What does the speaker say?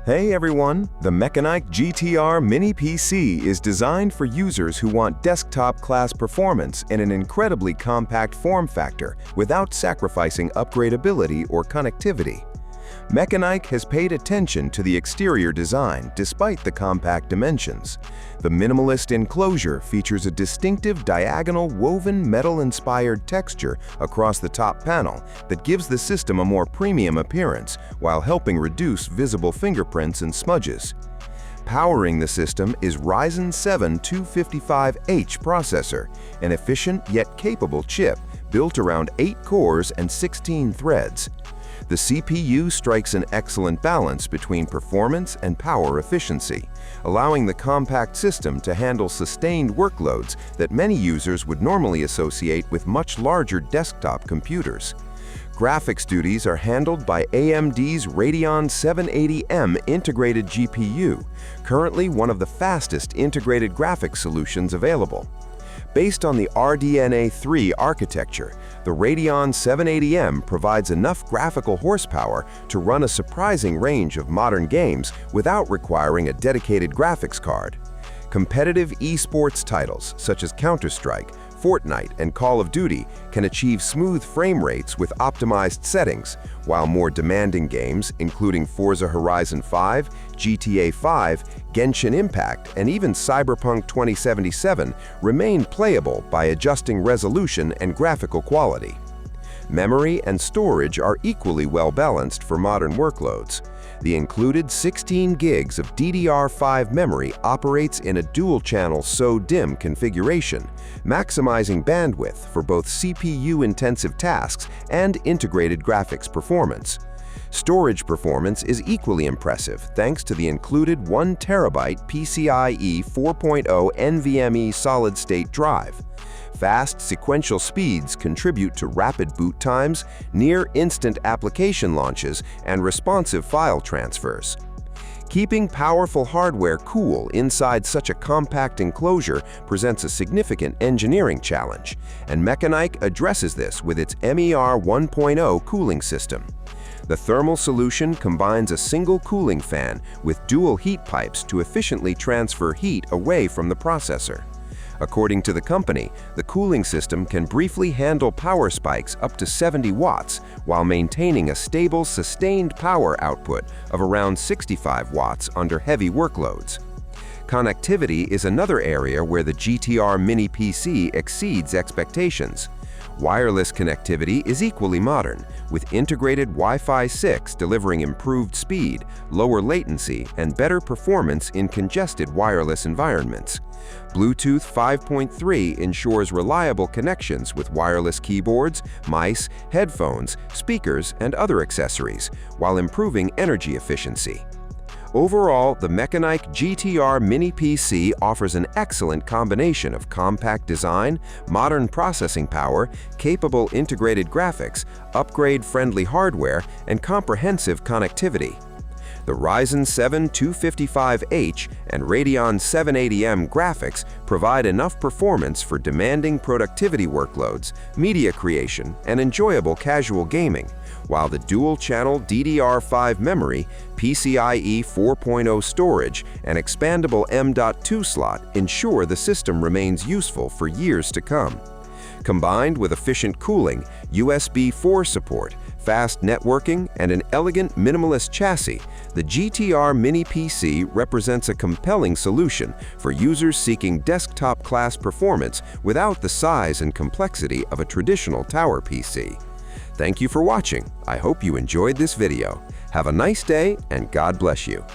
Hey everyone! The Machenike GTR Mini PC is designed for users who want desktop-class performance in an incredibly compact form factor without sacrificing upgradability or connectivity. Machenike has paid attention to the exterior design despite the compact dimensions. The minimalist enclosure features a distinctive diagonal woven metal-inspired texture across the top panel that gives the system a more premium appearance while helping reduce visible fingerprints and smudges. Powering the system is Ryzen 7 255H processor, an efficient yet capable chip built around 8 cores and 16 threads. The CPU strikes an excellent balance between performance and power efficiency, allowing the compact system to handle sustained workloads that many users would normally associate with much larger desktop computers. Graphics duties are handled by AMD's Radeon 780M integrated GPU, currently one of the fastest integrated graphics solutions available. Based on the RDNA 3 architecture, the Radeon 780M provides enough graphical horsepower to run a surprising range of modern games without requiring a dedicated graphics card. Competitive esports titles such as Counter-Strike, Fortnite, and Call of Duty can achieve smooth frame rates with optimized settings, while more demanding games, including Forza Horizon 5, GTA 5, Genshin Impact, and even Cyberpunk 2077, remain playable by adjusting resolution and graphical quality. Memory and storage are equally well balanced for modern workloads. The included 16 gigs of DDR5 memory operates in a dual-channel SO-DIMM configuration, maximizing bandwidth for both CPU-intensive tasks and integrated graphics performance. Storage performance is equally impressive thanks to the included 1 TB PCIe 4.0 NVMe solid-state drive. Fast sequential speeds contribute to rapid boot times, near-instant application launches, and responsive file transfers. Keeping powerful hardware cool inside such a compact enclosure presents a significant engineering challenge, and Machenike addresses this with its MER 1.0 cooling system. The thermal solution combines a single cooling fan with dual heat pipes to efficiently transfer heat away from the processor. According to the company, the cooling system can briefly handle power spikes up to 70 watts while maintaining a stable, sustained power output of around 65 watts under heavy workloads. Connectivity is another area where the GTR Mini PC exceeds expectations. Wireless connectivity is equally modern, with integrated Wi-Fi 6 delivering improved speed, lower latency, and better performance in congested wireless environments. Bluetooth 5.3 ensures reliable connections with wireless keyboards, mice, headphones, speakers, and other accessories, while improving energy efficiency. Overall, the Machenike GTR Mini PC offers an excellent combination of compact design, modern processing power, capable integrated graphics, upgrade-friendly hardware, and comprehensive connectivity. The Ryzen 7 255H and Radeon 780M graphics provide enough performance for demanding productivity workloads, media creation, and enjoyable casual gaming, while the dual-channel DDR5 memory, PCIe 4.0 storage, and expandable M.2 slot ensure the system remains useful for years to come. Combined with efficient cooling, USB 4 support, fast networking, and an elegant minimalist chassis, the GTR Mini PC represents a compelling solution for users seeking desktop-class performance without the size and complexity of a traditional tower PC. Thank you for watching. I hope you enjoyed this video. Have a nice day, and God bless you.